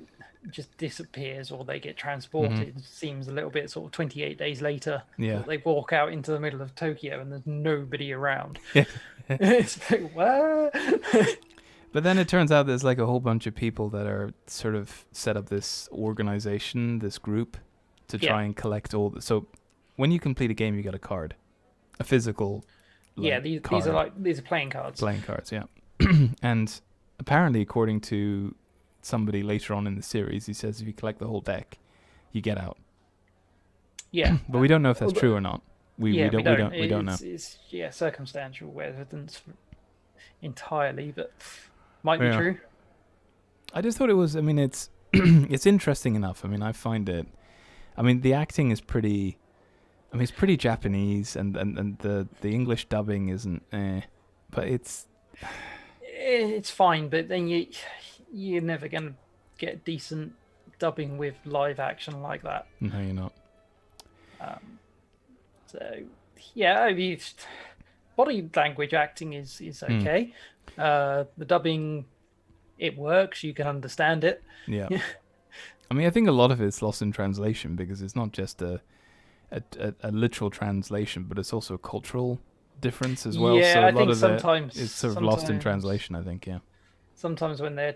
just disappears or they get transported seems a little bit sort of 28 days later. Yeah. They walk out into the middle of Tokyo and there's nobody around. Yeah. It's like, what? But then it turns out there's like a whole bunch of people that are sort of set up this organization, this group, to try and collect all so when you complete a game, you get a card, a physical these are playing cards. Playing cards, yeah. And apparently, according to somebody later on in the series, he says if you collect the whole deck, you get out. Yeah. But we don't know if that's true or not. We don't know. It's circumstantial evidence entirely, but might be true. I just thought it was. I mean, it's it's interesting enough. I mean, I find it. I mean, the acting is pretty. I mean, it's pretty Japanese, and the English dubbing isn't. But it's fine. But then you're never gonna get decent dubbing with live action like that. No, you're not. So yeah, I mean, body language acting is okay. The dubbing, it works. You can understand it. Yeah. I mean, I think a lot of it's lost in translation because it's not just a literal translation, but it's also a cultural difference as well. Yeah, so I think sometimes it's sort of lost in translation, I think, yeah. Sometimes when they're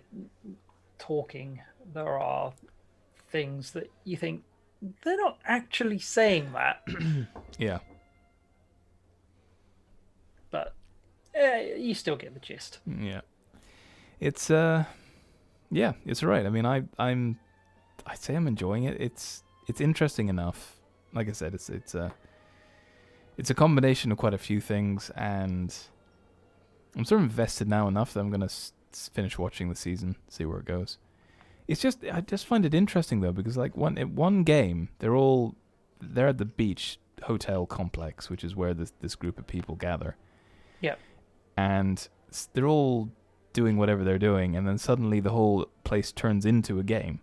talking, there are things that you think they're not actually saying that. Yeah. But you still get the gist. Yeah. It's it's right. I mean, I'd say I'm enjoying it. It's interesting enough. Like I said, it's a combination of quite a few things, and I'm sort of invested now enough that I'm gonna finish watching the season, see where it goes. I just find it interesting though, because like one game, they're at the beach hotel complex, which is where this group of people gather. Yeah. And they're all doing whatever they're doing, and then suddenly the whole place turns into a game.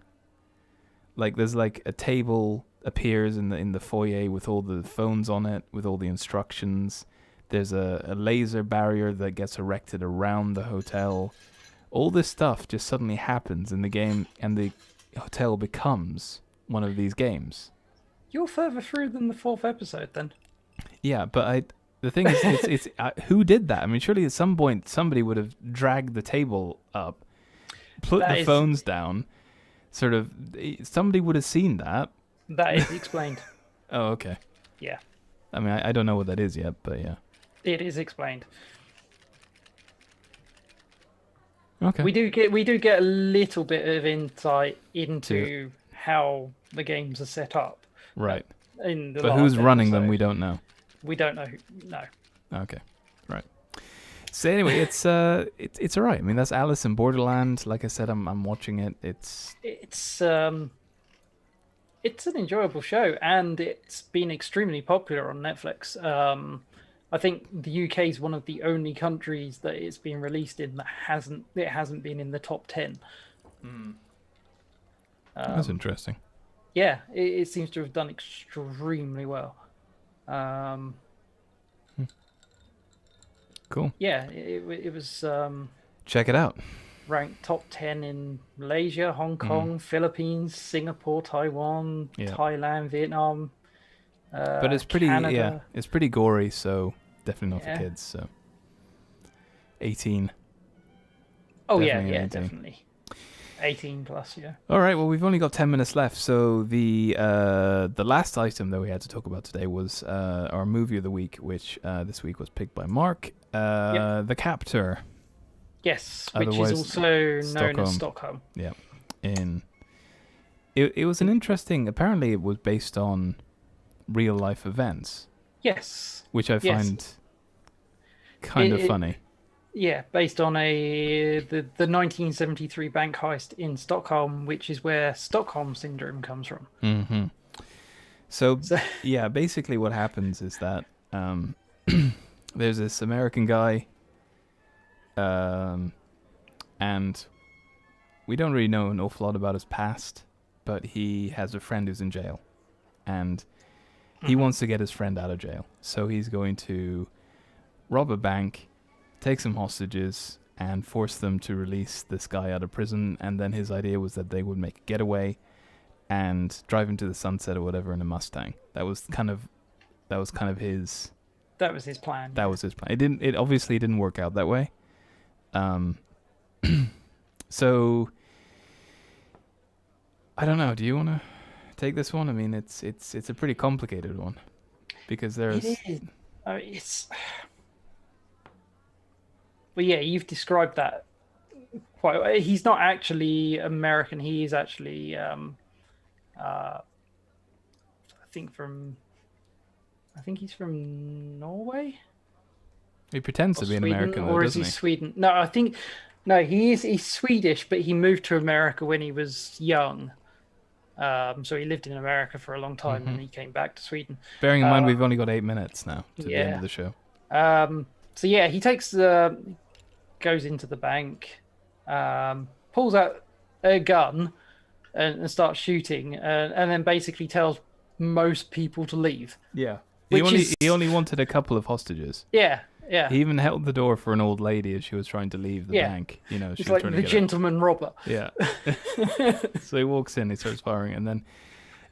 Like there's like a table appears in the foyer with all the phones on it, with all the instructions. There's a laser barrier that gets erected around the hotel. All this stuff just suddenly happens in the game, and the hotel becomes one of these games. You're further through than the 4th episode, then. Yeah, but the thing is, it's who did that? I mean, surely at some point somebody would have dragged the table up, put the phones down. Sort of, somebody would have seen that. That is explained. Oh, okay. Yeah. I mean, I don't know what that is yet, but yeah. It is explained. Okay. We do get a little bit of insight into how the games are set up. Right. But who's running them, we don't know. We don't know. No. Okay. Right. So anyway, it's all right. I mean, that's Alice in Borderland. Like I said, I'm watching it. It's an enjoyable show, and it's been extremely popular on Netflix. I think the UK is one of the only countries that it's been released in that hasn't been in the top 10. That's interesting. Yeah, it seems to have done extremely well. Cool. Yeah, it was. Check it out. ranked top 10 in Malaysia, Hong Kong, Philippines, Singapore, Taiwan, Thailand, Vietnam, but it's pretty Canada. it's pretty gory, so definitely not for Yeah. kids. So 18. Oh Definitely yeah, 18. definitely 18 plus. Yeah. All right, well, we've only got 10 minutes left, so the last item that we had to talk about today was our movie of the week, which this week was picked by Mark, The Captor. Yes, which Otherwise, is also known Stockholm. as Stockholm. Yeah, it was an interesting. Apparently, it was based on real life events. Yes. Which I find kind of funny. Yeah, based on the 1973 bank heist in Stockholm, which is where Stockholm syndrome comes from. Mm-hmm. So yeah, basically what happens is that there's this American guy, and we don't really know an awful lot about his past, but he has a friend who's in jail, and he wants to get his friend out of jail. So he's going to rob a bank, take some hostages, and force them to release this guy out of prison. And then his idea was that they would make a getaway and drive into the sunset or whatever in a Mustang. That was kind of his. That was his plan. That was his plan. It obviously didn't work out that way. So I don't know. Do you want to take this one? I mean, it's a pretty complicated one because there's. It is. It's. But yeah, you've described that quite well. He's not actually American. He is actually, I think he's from Norway. He pretends to be an American, though, or is he Sweden? No, he's Swedish, but he moved to America when he was young. So he lived in America for a long time, and he came back to Sweden. Bearing in mind, we've only got 8 minutes now to the end of the show. So yeah, he goes into the bank, pulls out a gun, and starts shooting, and then basically tells most people to leave. Yeah, he only wanted a couple of hostages. Yeah. He even held the door for an old lady as she was trying to leave the bank. You know, she's like the gentleman robber. Yeah. So he walks in, he starts firing, and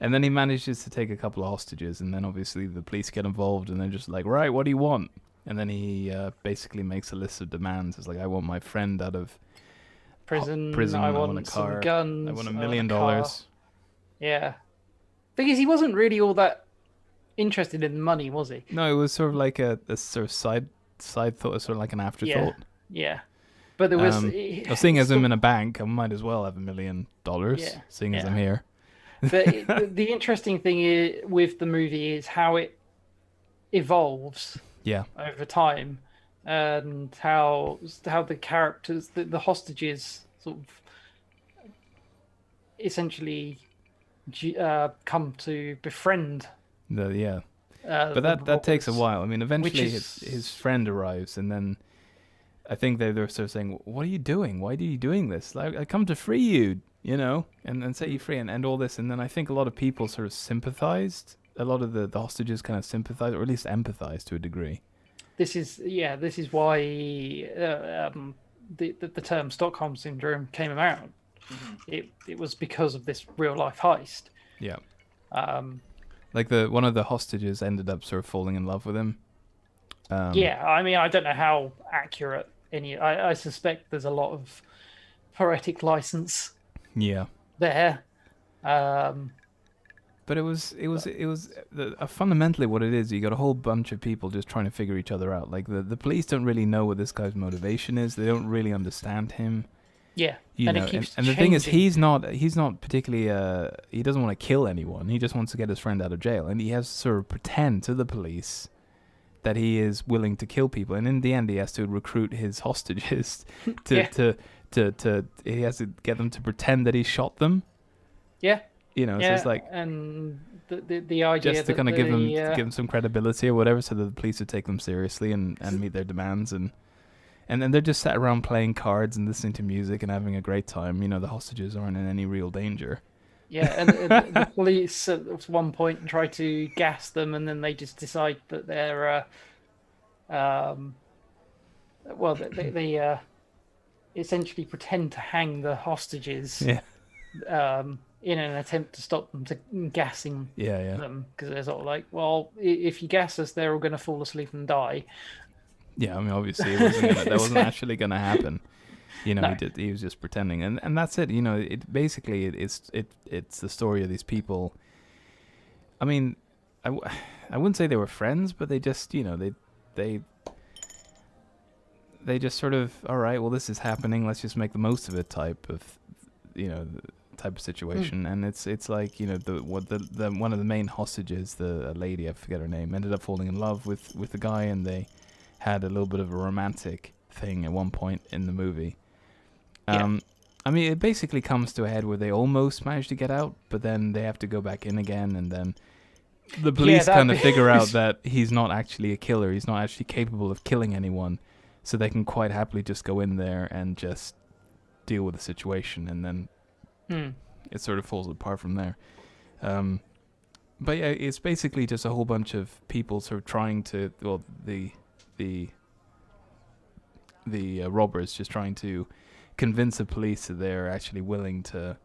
then he manages to take a couple of hostages, and then obviously the police get involved, and they're just like, right, what do you want? And then he basically makes a list of demands. It's like, I want my friend out of prison. I want a car. Some guns. I want $1 million. Yeah, because he wasn't really all that interested in money, was he? No, it was sort of like a sort of side thought, sort of like an afterthought. Yeah. But there was. Seeing as I'm in a bank, I might as well have $1 million. Seeing as I'm here. But the interesting thing with the movie is how it evolves. Yeah. Over time, and how the characters, the hostages, sort of essentially come to befriend. But that takes a while. I mean, eventually his friend arrives, and then I think they're sort of saying, "What are you doing? Why are you doing this? Like, I come to free you, you know, and set you free, and all this." And then I think a lot of people sort of sympathized. A lot of the hostages kind of sympathized, or at least empathized to a degree. This is why the term Stockholm syndrome came about. It was because of this real life heist. Yeah. Like one of the hostages ended up sort of falling in love with him. Yeah, I mean, I don't know how accurate I suspect there's a lot of poetic license. Yeah. There. But it was fundamentally what it is. You got a whole bunch of people just trying to figure each other out. Like the police don't really know what this guy's motivation is. They don't really understand him. Yeah, and the thing is, he's not particularly. He doesn't want to kill anyone. He just wants to get his friend out of jail, and he has to sort of pretend to the police that he is willing to kill people. And in the end, he has to recruit his hostages to he has to get them to pretend that he shot them. Yeah. You know, so it's like, and the idea just to kind of give them some credibility or whatever, so that the police would take them seriously and meet their demands, and then they're just sat around playing cards and listening to music and having a great time. You know, the hostages aren't in any real danger. Yeah, and the police at one point try to gas them, and then they just decide that they're essentially pretend to hang the hostages. Yeah. In an attempt to stop them gassing Yeah. them, because they're sort of like, well, if you gas us, they're all going to fall asleep and die. Yeah, I mean, obviously, that wasn't actually going to happen. No. He was just pretending, and that's it. It basically it's the story of these people. I mean, I wouldn't say they were friends, but they just they just sort of, all right, well, this is happening, let's just make the most of it type of situation. And it's like, the one of the main hostages, the lady, I forget her name, ended up falling in love with the guy, and they had a little bit of a romantic thing at one point in the movie. I mean, it basically comes to a head where they almost manage to get out, but then they have to go back in again, and then the police kind of figure out that he's not actually a killer, he's not actually capable of killing anyone, so they can quite happily just go in there and just deal with the situation, and then it sort of falls apart from there. But yeah, it's basically just a whole bunch of people sort of trying to, well, the robbers just trying to convince the police that they're actually willing to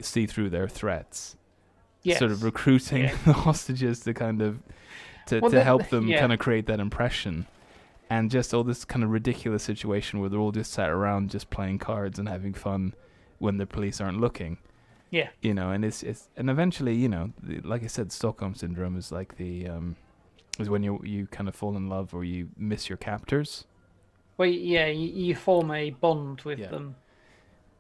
see through their threats. Yes. Sort of recruiting the hostages to kind of to help them kind of create that impression. And just all this kind of ridiculous situation where they're all just sat around just playing cards and having fun when the police aren't looking. Yeah. And it's and eventually, like I said, Stockholm syndrome is like the is when you kind of fall in love or you miss your captors. Well, yeah, you form a bond with them.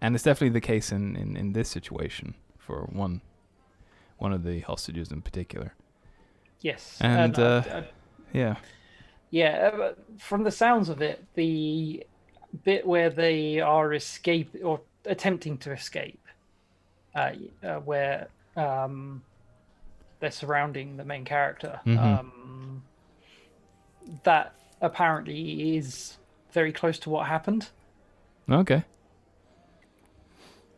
And it's definitely the case in this situation for one of the hostages in particular. Yes. And yeah. Yeah, but from the sounds of it, the bit where they are attempting to escape, where they're surrounding the main character, that apparently is very close to what happened. Okay.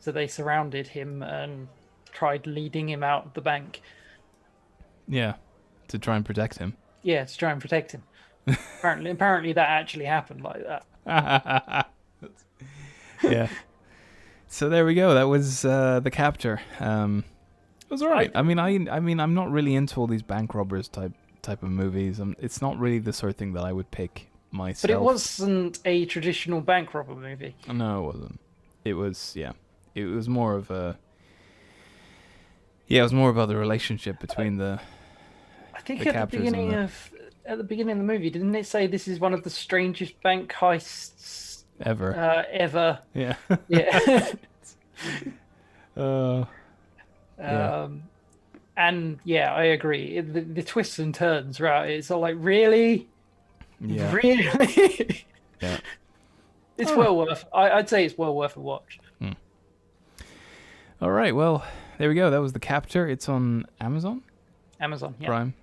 So they surrounded him and tried leading him out of the bank. Yeah, to try and protect him. Yeah, to try and protect him. Apparently that actually happened like that. Yeah. So there we go. That was the Captor. It was alright. I mean, I'm not really into all these bank robbers type of movies. It's not really the sort of thing that I would pick myself. But it wasn't a traditional bank robber movie. No, it wasn't. It was It was more of a. Yeah, it was more about the relationship between the. I think at the beginning of the movie, didn't it say this is one of the strangest bank heists ever? Ever. Yeah. Yeah. Yeah. And yeah, I agree. The twists and turns, right? It's all like, really? Yeah. Really? Yeah. It's well worth. I'd say it's well worth a watch. All right. Well, there we go. That was The Captor. It's on Amazon. Amazon. Yeah. Prime.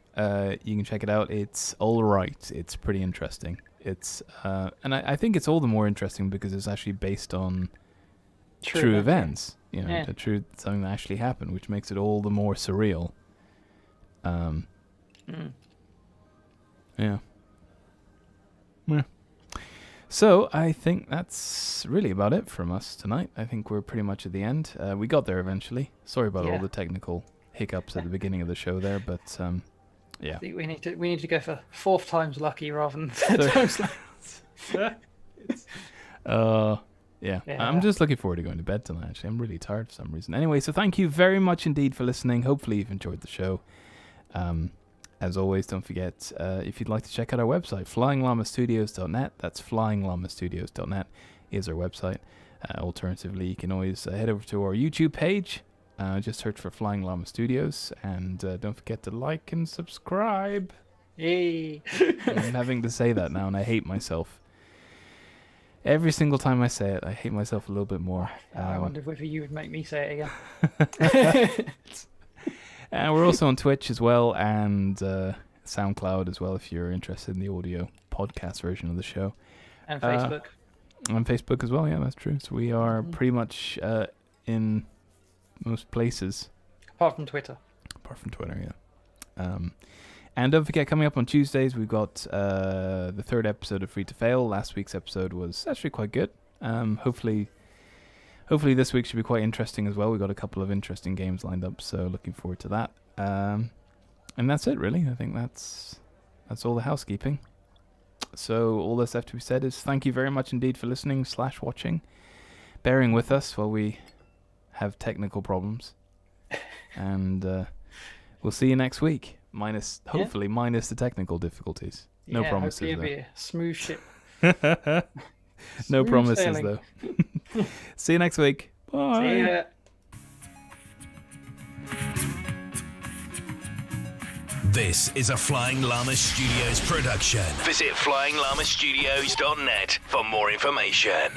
You can check it out. It's all right. It's pretty interesting. It's and I think it's all the more interesting because it's actually based on true events. You know, something that actually happened, which makes it all the more surreal. Yeah. Yeah. So I think that's really about it from us tonight. I think we're pretty much at the end. We got there eventually. Sorry about all the technical hiccups at the beginning of the show there, but yeah. I think we need to go for 4 times lucky rather than 3 times lucky. Yeah. I'm just looking forward to going to bed tonight, actually. I'm really tired for some reason. Anyway, so thank you very much indeed for listening. Hopefully you've enjoyed the show. As always, don't forget, if you'd like to check out our website, flyinglamastudios.net. That's flyinglamastudios.net is our website. Alternatively, you can always head over to our YouTube page. Just search for Flying Llama Studios. And don't forget to like and subscribe. Yay. I'm having to say that now, and I hate myself. Every single time I say it, I hate myself a little bit more. I wonder whether you would make me say it again. And we're also on Twitch as well, and SoundCloud as well, if you're interested in the audio podcast version of the show. And Facebook. On Facebook as well, yeah, that's true. So we are pretty much in most places. Apart from Twitter. Yeah. And don't forget, coming up on Tuesdays, we've got the 3rd episode of Free to Fail. Last week's episode was actually quite good. Hopefully this week should be quite interesting as well. We've got a couple of interesting games lined up, so looking forward to that. And that's it, really. I think that's all the housekeeping. So all that's left to be said is thank you very much indeed for listening / watching, bearing with us while we have technical problems. And we'll see you next week, hopefully minus the technical difficulties. No promises, though. It'll be a smooth ship. No promises, sailing. though. See you next week. Bye. See ya. This is a Flying Llama Studios production. Visit flyinglamastudios.net for more information.